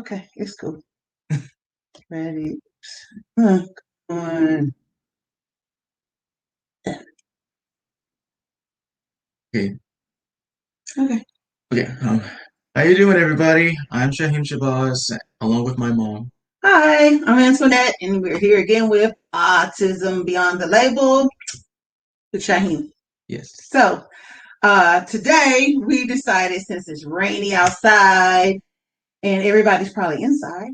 Okay, it's cool. Ready. Come on. Okay. Okay. Okay. How you doing, everybody? I'm Shyheem Shabazz, along with my mom. Hi, I'm Antoinette, and we're here again with Autism Beyond the Label with Shyheem. Yes. So, today we decided since it's rainy outside and everybody's probably inside,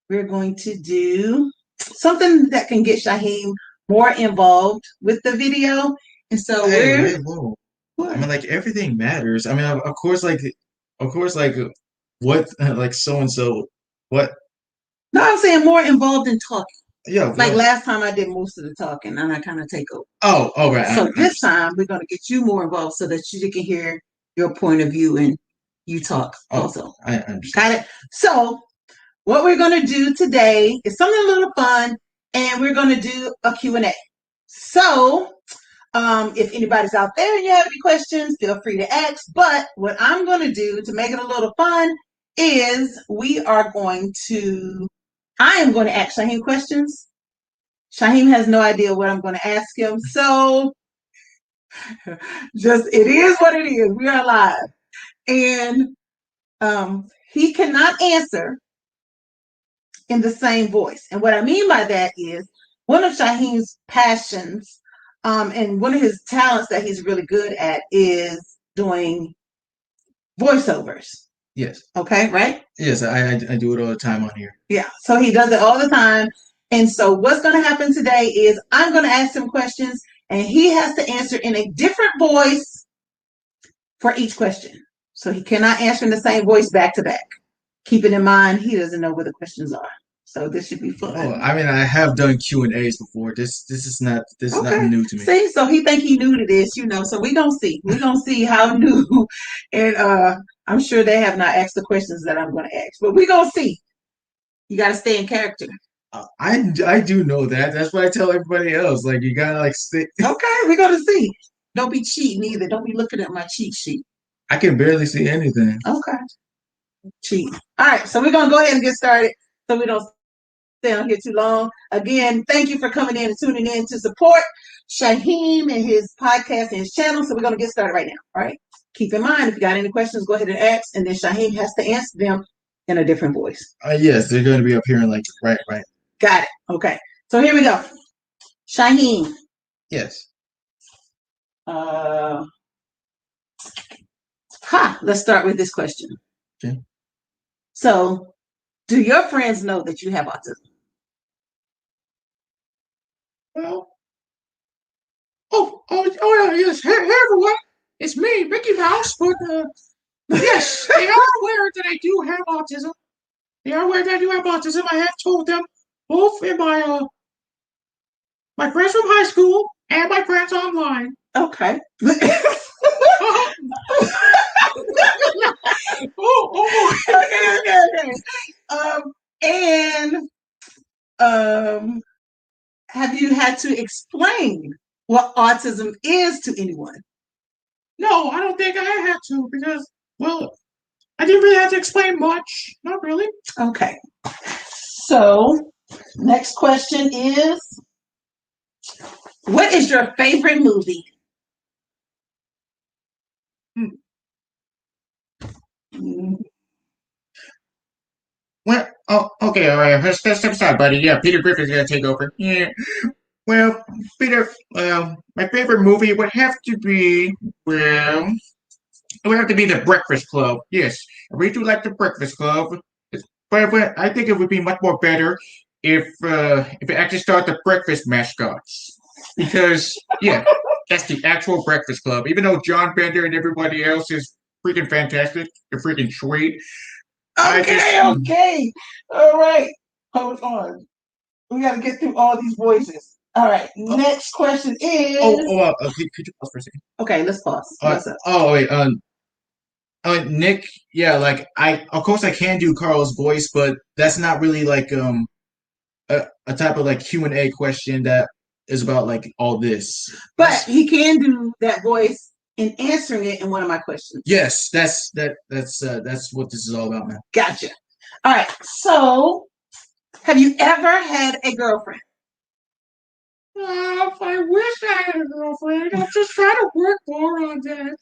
we're going to do something that can get Shyheem more involved with the video. And so Hey, whoa. I what? mean, like everything matters. I mean, of course, like what, like so and so, what? No, I'm saying more involved in talking. Yeah, Like what? last time I did most of the talking and I kind of take over. Oh, right. So I this understand. time we're going to get you more involved so that you can hear your point of view and you talk Oh, also. I understand. Got it? So what we're going to do today is something a little fun, and we're going to do a Q&A. So if anybody's out there and you have any questions, feel free to ask. But what I'm going to do to make it a little fun is I am going to ask Shyheem questions. Shyheem has no idea what I'm going to ask him. So just it is what it is. We are live. And he cannot answer in the same voice. And what I mean by that is one of Shyheem's passions and one of his talents that he's really good at is doing voiceovers. Yes. Okay, right? Yes, I do it all the time on here. Yeah. So he does it all the time. And so what's going to happen today is I'm going to ask him questions and he has to answer in a different voice for each question. So he cannot answer in the same voice back to back. Keeping in mind he doesn't know what the questions are. So this should be fun. Oh, I mean, I have done Q&As before. This is not Okay. new to me. See, so he think he new to this, So we're gonna see. We're gonna see how new. And I'm sure they have not asked the questions that I'm gonna ask. But we're gonna see. You gotta stay in character. I do know that. That's what I tell everybody else. Like you gotta like stick. Okay, we're gonna see. Don't be cheating either. Don't be looking at my cheat sheet. I can barely see anything. Okay. Cheat. All right, so we're gonna go ahead and get started so we don't stay on here too long. Again, thank you for coming in and tuning in to support Shyheem and his podcast and his channel. So we're gonna get started right now. All right. Keep in mind, if you got any questions, go ahead and ask, and then Shyheem has to answer them in a different voice. Yes, they're going to be appearing like right. Got it. Okay. So here we go. Shyheem. Yes. Let's start with this question. Okay. So, do your friends know that you have autism? Well, yes. Hey, everyone, it's me, Mickey Mouse. But yes, they are aware that I do have autism. They are aware that I do have autism. I have told them both in my friends from high school and my friends online. Okay. Okay. And have you had to explain what autism is to anyone? No, I don't think I had to because, well, I didn't really have to explain much. Not really. Okay. So, next question is, what is your favorite movie? Well, oh, okay, all right. Step aside, buddy. Yeah, Peter Griffin's gonna take over. Yeah. Well, Peter, my favorite movie would have to be, well, it would have to be The Breakfast Club. Yes, I really do like The Breakfast Club. But I think it would be much more better if it actually started the breakfast mascots. Because, yeah, that's the actual Breakfast Club. Even though John Bender and everybody else is freaking fantastic, they're freaking sweet. Okay. All right. Hold on. We got to get through all these voices. All right. Next question is. Could you pause for a second? Okay, let's pause. What's up? Wait. Nick. Yeah, like of course, I can do Carl's voice, but that's not really like a type of like Q&A question that is about like all this. But he can do that voice in answering it in one of my questions. Yes, that's what this is all about, man. Gotcha. All right. So, have you ever had a girlfriend? I wish I had a girlfriend. I'm just trying to work more on that.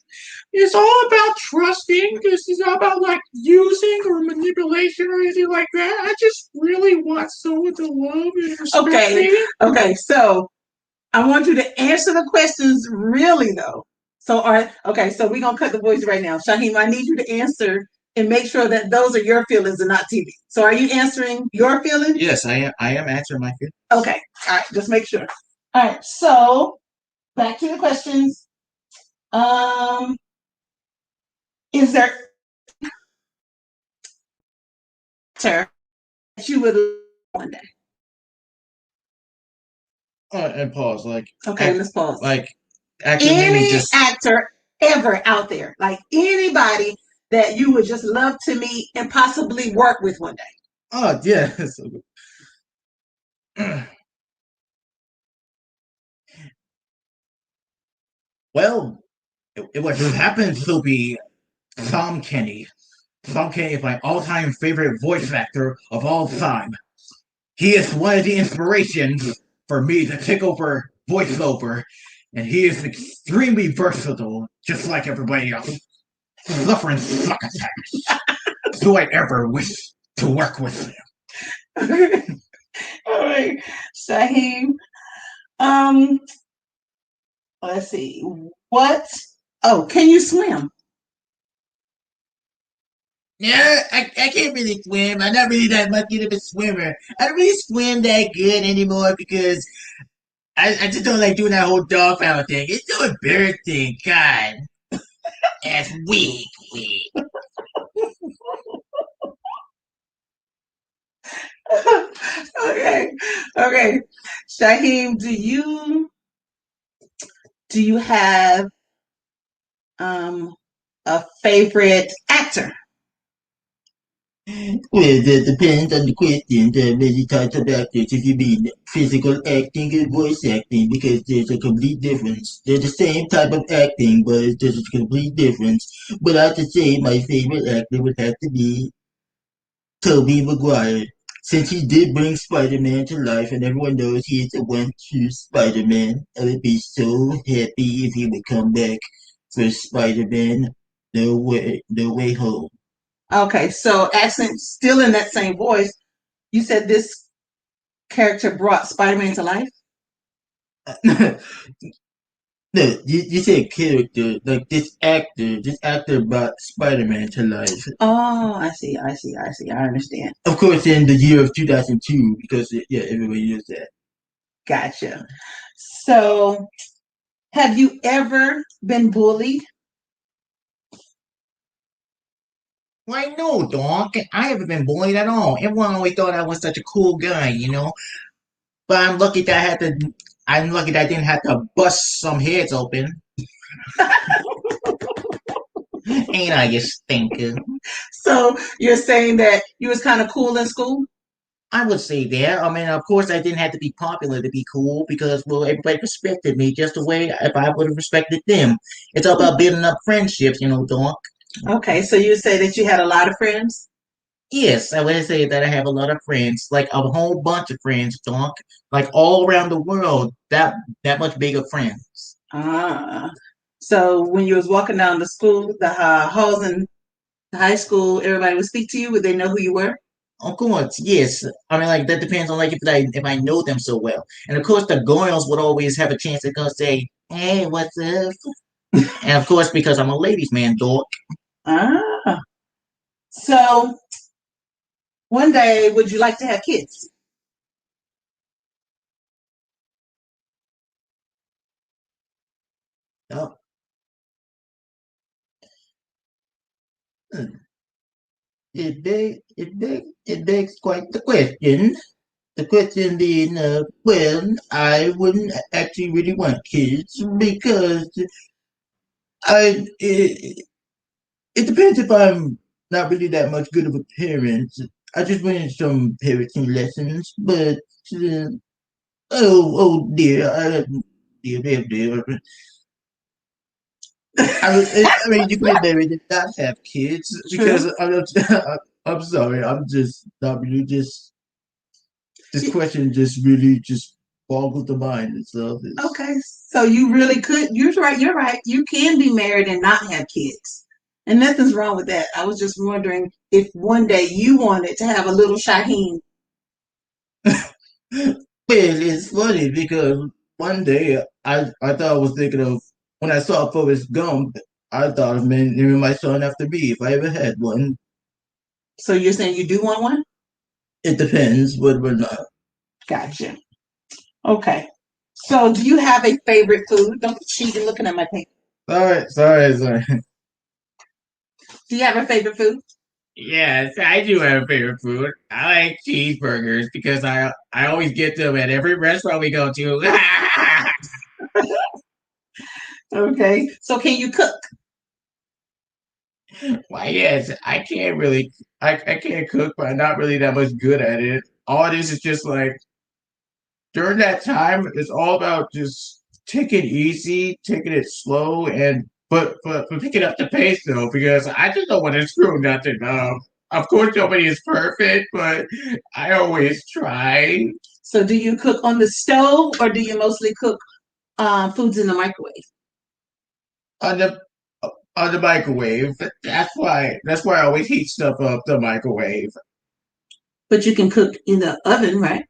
It's all about trusting. This is not about like using or manipulation or anything like that. I just really want someone to love and respect Okay. me. Okay. So, I want you to answer the questions really though. So, all right. Okay. So, we're going to cut the voice right now. Shyheem, I need you to answer and make sure that those are your feelings and not TV. So, are you answering your feelings? Yes, I am. I am answering my feelings. Okay. All right. Just make sure. All right. So, back to the questions. Um, is there actor that you would one day? And pause. Okay, let's pause. Like actually made me Any just. actor ever out there, like anybody that you would just love to meet and possibly work with one day. Oh yeah. Well, it what just happens to be Tom Kenny. Tom Kenny is my all-time favorite voice actor of all time. He is one of the inspirations for me to take over voiceover, and he is extremely versatile, just like everybody else. Suffering suck attacks. Do I ever wish to work with him? All right, Shyheem. Um, let's see. What? Oh, can you swim? Yeah, I can't really swim. I'm not really that much of a swimmer. I don't really swim that good anymore because I just don't like doing that whole dog pound thing. It's so embarrassing. God. That's weak, weak. Okay, okay. Shyheem, do you have um a favorite actor? Well, that depends on the question. There are many types of actors. If you mean physical acting and voice acting, because there's a complete difference. They're the same type of acting, but there's a complete difference. But I have to say, my favorite actor would have to be Tobey Maguire. Since he did bring Spider-Man to life, and everyone knows he is the one true Spider-Man, I would be so happy if he would come back for Spider-Man No Way Home. Okay, so accent still in that same voice. You said this character brought Spider-Man to life? No, you said character, like this actor brought Spider-Man to life. Oh, I understand. Of course, in the year of 2002, because yeah, everybody knows that. Gotcha. So, have you ever been bullied? Why no, dog? I haven't been bullied at all. Everyone always thought I was such a cool guy, you know. But I'm lucky that I had to. I'm lucky that I didn't have to bust some heads open. Ain't I, you stinker? So, you're saying that you was kind of cool in school? I would say that. I mean, of course, I didn't have to be popular to be cool because, well, everybody respected me just the way if I would have respected them. It's all about building up friendships, you know, dog. Okay, so you say that you had a lot of friends? Yes, I would say that I have a lot of friends, like a whole bunch of friends, dog, like all around the world. That much bigger friends. Ah. So, when you was walking down the school, the halls in the high school, everybody would speak to you? Would they know who you were? Of course, yes. I mean, like that depends on like if I know them so well, and of course the girls would always have a chance to go say, "Hey, what's up?" And of course, because I'm a ladies' man, dog. Ah. So, one day, would you like to have kids? Oh, it begs quite the question. The question being, well, I wouldn't actually really want kids because it depends if I'm not really that much good of a parent. I just wanted some parenting lessons, but uh, oh dear, dear. I mean, you could marry and not have kids because True. I'm sorry. I'm just W. Just this Y- question just really just boggles the mind itself. It's Okay, so you really could. You're right. You're right. You can be married and not have kids, and nothing's wrong with that. I was just wondering if one day you wanted to have a little Shyheem. it's funny because one day I thought I was thinking of when I saw Forrest Gump. I thought of naming my son after me if I ever had one. So you're saying you do want one? It depends whether or not. Gotcha. Okay. So do you have a favorite food? Don't be cheating looking at my paper. Sorry. Do you have a favorite food? Yes, I do have a favorite food. I like cheeseburgers because I always get them at every restaurant we go to. Okay. So can you cook? Why, yes, I can't really, I can't cook, but I'm not really that much good at it. All it is just like during that time, it's all about just taking it easy, taking it slow, and but picking up the pace though, because I just don't want to screw nothing up. Of course, nobody is perfect, but I always try. So do you cook on the stove or do you mostly cook foods in the microwave? On the microwave. That's why I always heat stuff up the microwave. But you can cook in the oven, right?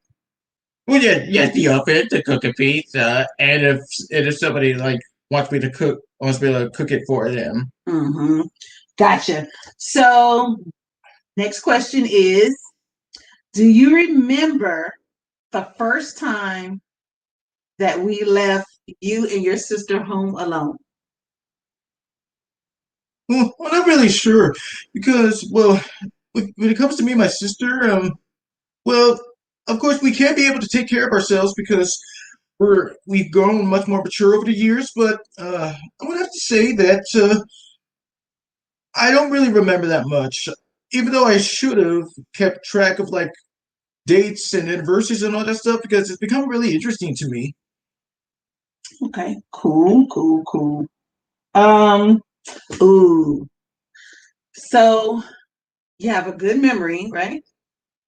Well, yeah, yes, the oven to cook a pizza, and if somebody like wants me to cook it for them. Mm-hmm. Gotcha. So next question is, do you remember the first time that we left you and your sister home alone? Well, I'm not really sure because when it comes to me and my sister, well, of course we can be able to take care of ourselves because we've grown much more mature over the years. But I would have to say that I don't really remember that much, even though I should have kept track of like dates and anniversaries and all that stuff because it's become really interesting to me. Okay, cool. Um, ooh, so you have a good memory, right?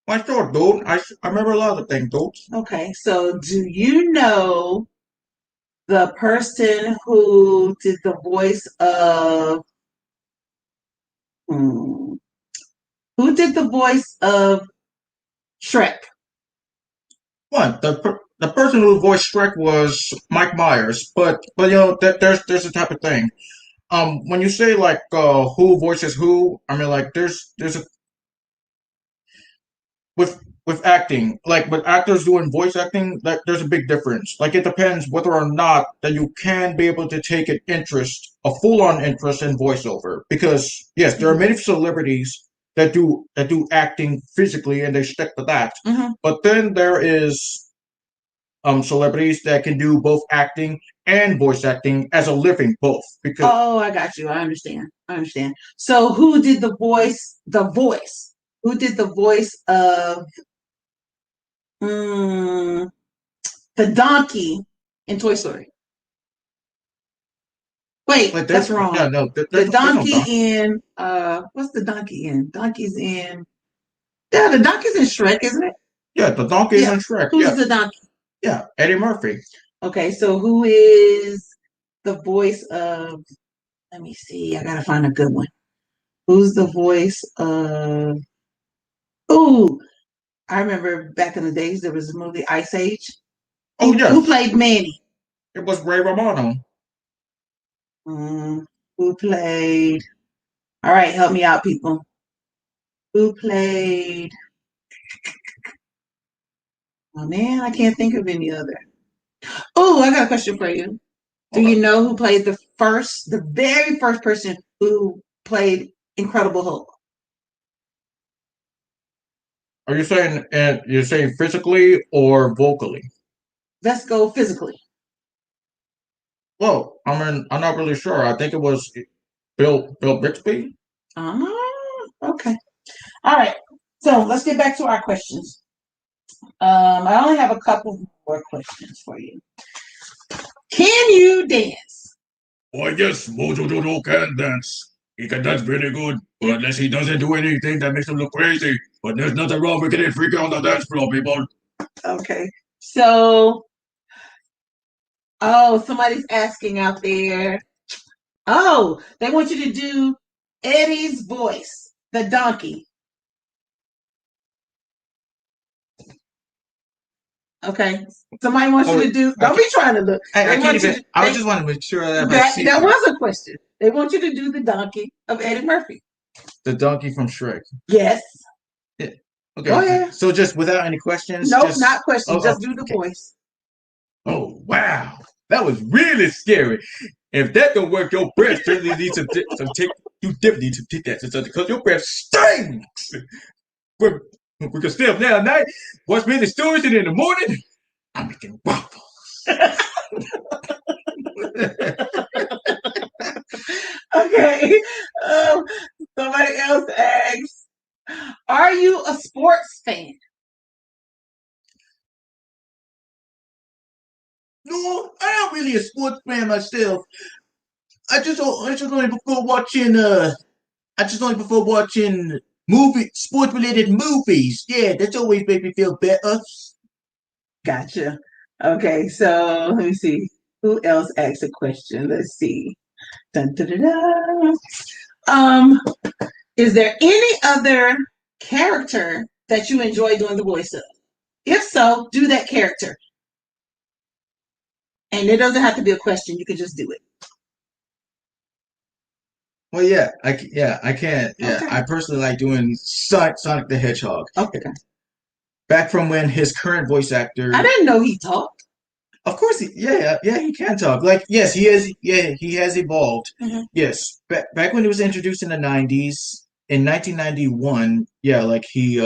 I sure don't. I remember a lot of things, don't. Okay, so do you know the person who did the voice of hmm, who did the voice of Shrek? What the person who voiced Shrek was Mike Myers, but there's a type of thing. When you say like who voices who, I mean like there's a with acting, like with actors doing voice acting, that there's a big difference. Like it depends whether or not that you can be able to take an interest, a full on interest in voiceover. Because yes, there are Mm-hmm. many celebrities that do acting physically and they stick to that. Mm-hmm. But then there is celebrities that can do both acting and voice acting as a living, both. Because Oh, I got you. I understand. I understand. So who did the voice? The voice. Who did the voice of mm, the donkey in Toy Story? Wait, like that's there's yeah wrong. no The there's no donkey donkey. in what's the donkey in? Donkey's in yeah, the donkey's in Shrek, isn't it? Yeah, the donkey is Yeah. in Shrek. Who's Yeah, the donkey? yeah, Eddie Murphy. Okay, so who is the voice of let me see, I gotta find a good one. Who's the voice of ooh, I remember back in the days there was a movie Ice Age. Oh Who yes, played Manny? it was Ray Romano. Um, who played all right, help me out, people. Who played oh man, I can't think of any other. Oh, I got a question for you. Do Okay. you know who played the very first person who played Incredible Hulk? Are you saying and you're saying physically or vocally? Let's go physically. Well, I mean, I'm not really sure. I think it was Bill Bixby. Okay. All right. So let's get back to our questions. I only have a couple more questions for you. Can you dance? Why yes, Mojo Jojo can dance. That's really good, but unless he doesn't do anything that makes him look crazy. But there's nothing wrong with getting freaky on the dance floor, people. Okay. So, oh, somebody's asking out there. Oh, they want you to do Eddie's voice, the donkey. Okay. Somebody wants you to do. Don't be trying to look. I They can't want you even. to. I They, just want to make sure that my that secret. was a question. They want you to do the donkey of Eddie Murphy. The donkey from Shrek. Yes. Yeah. Go Okay. ahead. So just without any questions, Nope, just not question. oh, Just do the okay. voice. Oh wow, that was really scary. If that don't work, your breath certainly needs to take. You definitely need to take that because your breath stinks. We're, we can stay up now at night, watch many stories, and in the morning, I'm making waffles. Okay. Um, somebody else asks, are you a sports fan? No, I am really a sports fan myself. I just only prefer watching I just only prefer watching sports related movies. Yeah, that's always made me feel better. Gotcha. Okay, so let me see. Who else asked a question? Let's see. Dun, dun, dun, dun. Um, is there any other character that you enjoy doing the voice of? If so, do that character. And it doesn't have to be a question, you can just do it. Well, yeah, I can. Yeah, Okay. I personally like doing Sonic the Hedgehog. Okay. Back from when his current voice actor, I didn't know he talked. of course, he can talk. Like, yes, he has evolved. Mm-hmm. Yes, back when he was introduced in the '90s, in 1991, yeah, like he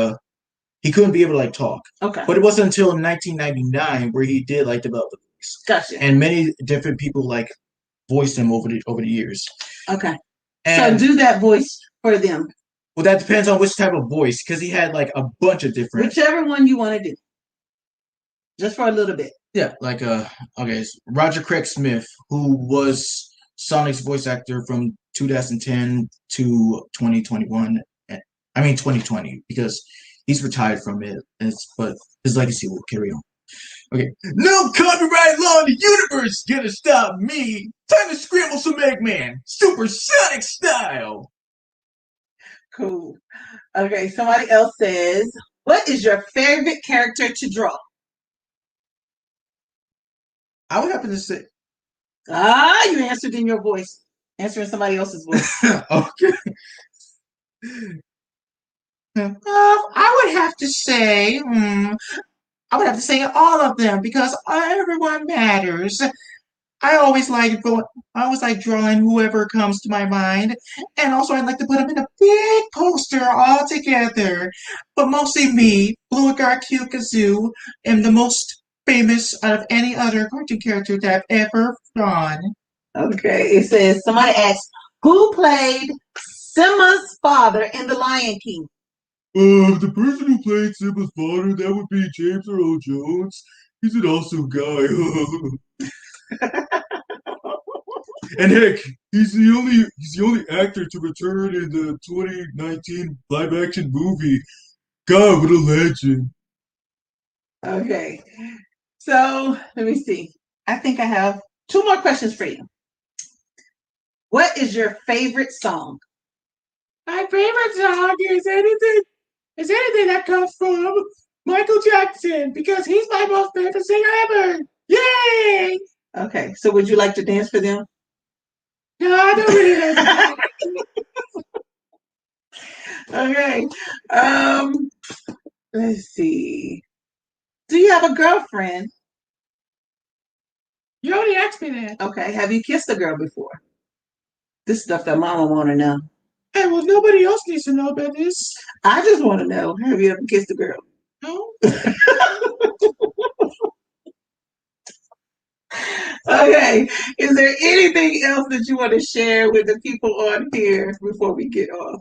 couldn't be able to like talk. Okay. But it wasn't until 1999 where he did like develop the voice. Gotcha. And many different people like voiced him over the years. Okay. And so do that voice for them. Well, that depends on which type of voice, because he had like a bunch of different. Whichever one you want to do. Just for a little bit. Yeah, like okay, Roger Craig Smith, who was Sonic's voice actor from 2010 to 2021. I mean 2020, because he's retired from it. But his legacy will carry on. Okay, no copyright law in the universe is gonna stop me. Time to scramble some Eggman, supersonic style. Cool. Okay, somebody else says, what is your favorite character to draw? I would happen to say. You answered in your voice. Answering somebody else's voice. Okay. I would have to say, I would have to say all of them because everyone matters. I always like drawing whoever comes to my mind, and also I'd like to put them in a big poster all together. But mostly me, Blue Kazoo, am the most famous out of any other cartoon character that I've ever drawn. Okay, it says somebody asked, who played Simba's father in The Lion King? The person who played Simba's father, that would be James Earl Jones. He's an awesome guy. And heck, he's the only actor to return in the 2019 live action movie. God, what a legend. Okay. So let me see. I think I have two more questions for you. What is your favorite song? My favorite song is anything that comes from Michael Jackson because he's my most favorite singer ever. Yay! Okay, so would you like to dance for them? No, I don't really like Okay. Let's see. Do you have a girlfriend? You already asked me that. Okay. Have you kissed a girl before? This stuff that mama want to know. Hey, well, nobody else needs to know about this. I just want to know. Have you ever kissed a girl? No. Okay. Is there anything else that you want to share with the people on here before we get off?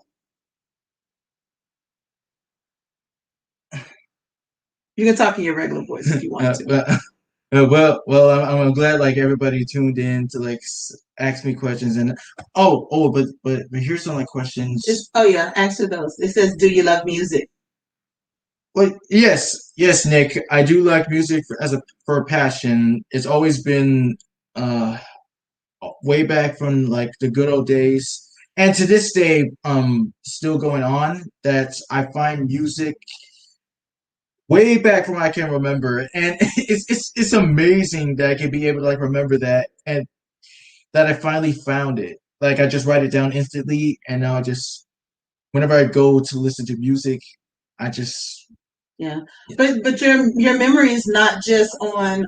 You can talk in your regular voice if you want to. I'm glad like everybody tuned in to like ask me questions and but here's some like It's, questions. oh yeah, answer those. It says, "Do you love music?" Well, yes, Nick, I do like music for a passion. It's always been uh way back from like the good old days, and to this day, still going on. That I find music way back from I can remember, and it's amazing that I can be able to like remember that and that I finally found it. Like I just write it down instantly, and now I just whenever I go to listen to music, I just Yeah, but your memory is not just on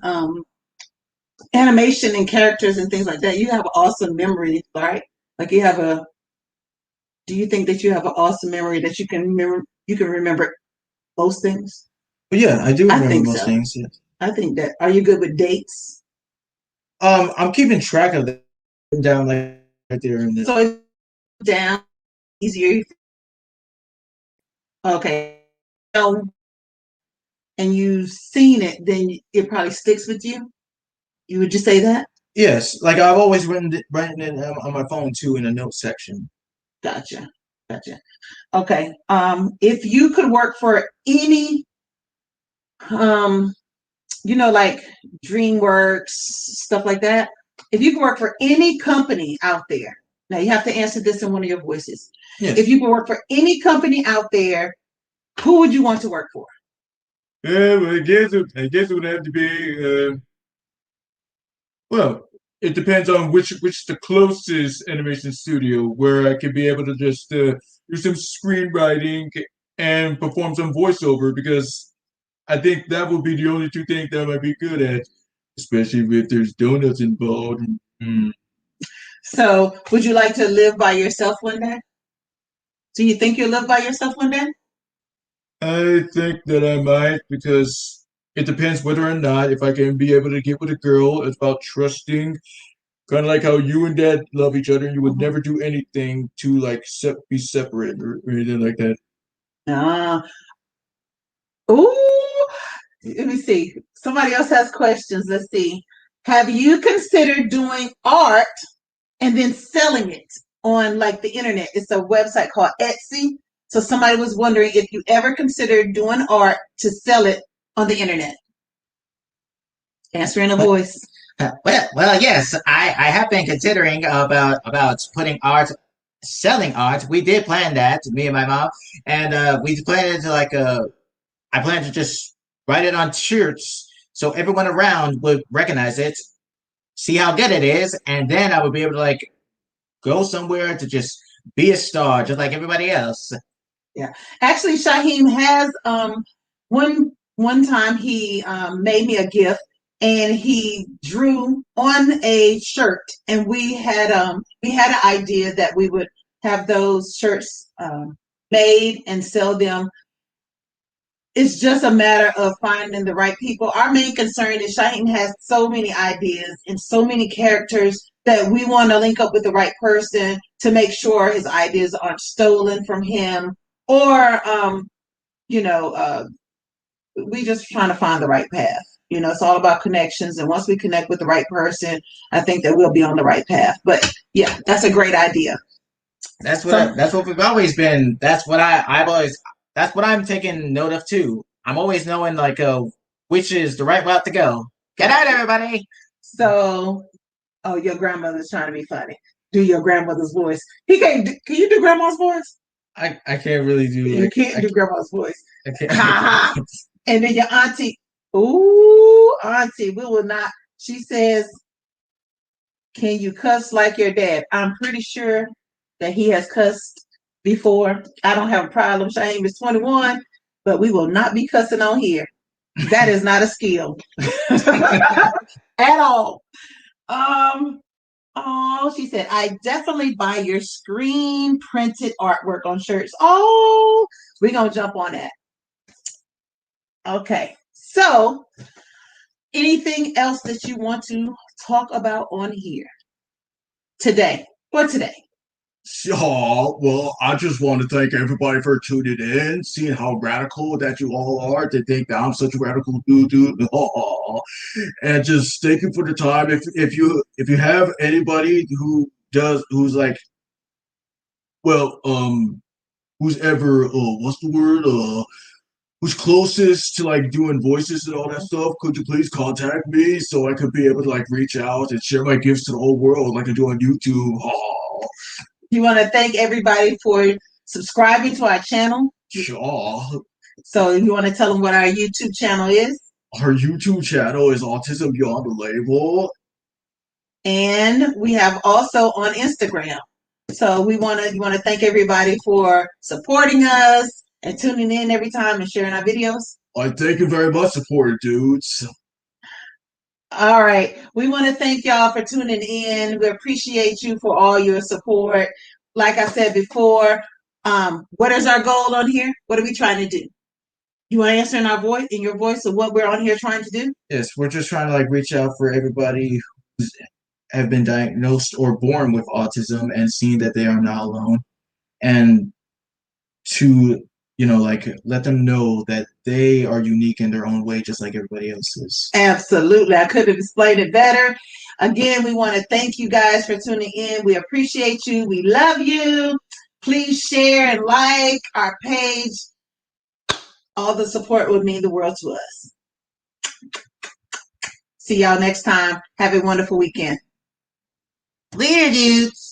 animation and characters and things like that. You have an awesome memory, right? Like you have a. Do you think that you have an awesome memory that you can remember? You can remember those things. but yeah, I do I remember think most so. things. Yeah. I think that. Are you good with dates? I'm keeping track of that down like right there and So it's down easier. Okay. So, and you've seen it, then it probably sticks with you. You would just say that? yes, like I've always written it on my phone too in the notes section. Gotcha. Gotcha. Okay. If you could work for any, um, like DreamWorks, stuff like that. If you could work for any company out there, now you have to answer this in one of your voices. If Yes. you could work for any company out there, who would you want to work for? Well, I guess it would have to be well, it depends on which the closest animation studio where I could be able to just do some screenwriting and perform some voiceover because I think that would be the only two things that I might be good at, especially if there's donuts involved. Mm. So, would you like to live by yourself one day? Do you think you'll live by yourself one day? I think that I might because it depends whether or not if I can be able to get with a girl. It's about trusting, kind of like how you and Dad love each other, and you would Mhm. never do anything to like be separate or anything like that. Ah, ooh. Let me see. Somebody else has questions. Let's see. Have you considered doing art and then selling it on like the internet? It's a website called Etsy. So somebody was wondering if you ever considered doing art to sell it on the internet. Answer in a Well, voice. yes, I have been considering about putting art, selling art. We did plan that, me and my mom, and we planned to I plan to just write it on shirts so everyone around would recognize it, see how good it is, and then I would be able to like go somewhere to just be a star, just like everybody else. Yeah. Actually, Shyheem has one time he made me a gift and he drew on a shirt and we had an idea that we would have those shirts made and sell them. It's just a matter of finding the right people. Our main concern is Shaheen has so many ideas and so many characters that we want to link up with the right person to make sure his ideas aren't stolen from him or you know, we just trying to find the right path. It's all about connections, and once we connect with the right person, I think that we'll be on the right path. But yeah, that's a great idea. Some That's what we've always been. I've always that's what I'm taking note of too. I'm always knowing like which is the right route to go. Good night, gotcha. everybody. So, oh, your grandmother's trying to be funny. Do your grandmother's voice. He can't. Can you do grandma's voice? I can't really do You like can't do grandma's voice. I can't Ha I ha. can't. And then your auntie. Ooh, auntie, we will not. She says, "Can you cuss like your dad?" I'm pretty sure that he has cussed before. I don't have a problem. Shaheem is 21, but we will not be cussing on here. That is not a skill at all. Um, Oh, she said, I definitely buy your screen printed artwork on shirts. Oh, we're going to jump on that. Okay. So, anything else that you want to talk about on here today? For today? Oh, well, I just want to thank everybody for tuning in, seeing how radical that you all are to think that I'm such a radical dude. Oh, and just thank you for the time. If you have anybody who's like, well, who's ever what's the word who's closest to like doing voices and all that stuff, could you please contact me so I could be able to like reach out and share my gifts to the whole world like I do on YouTube? Oh, You want to thank everybody for subscribing to our channel. sure. So you want to tell them what our YouTube channel is? Our YouTube channel is Autism Beyond the Label. And we have also on Instagram. So you want to thank everybody for supporting us and tuning in every time and sharing our videos. I thank you very much, supporter dudes. All right. We want to thank y'all for tuning in. We appreciate you for all your support. Like I said before, what is our goal on here? What are we trying to do? You want to answer in your voice of what we're on here trying to do? Yes, we're just trying to like reach out for everybody who's have been diagnosed or born with autism and seeing that they are not alone, and to like let them know that they are unique in their own way, just like everybody else is. Absolutely. I could have explained it better. Again, we want to thank you guys for tuning in. We appreciate you. We love you. Please share and like our page. All the support would mean the world to us. See y'all next time. Have a wonderful weekend. Later, dudes.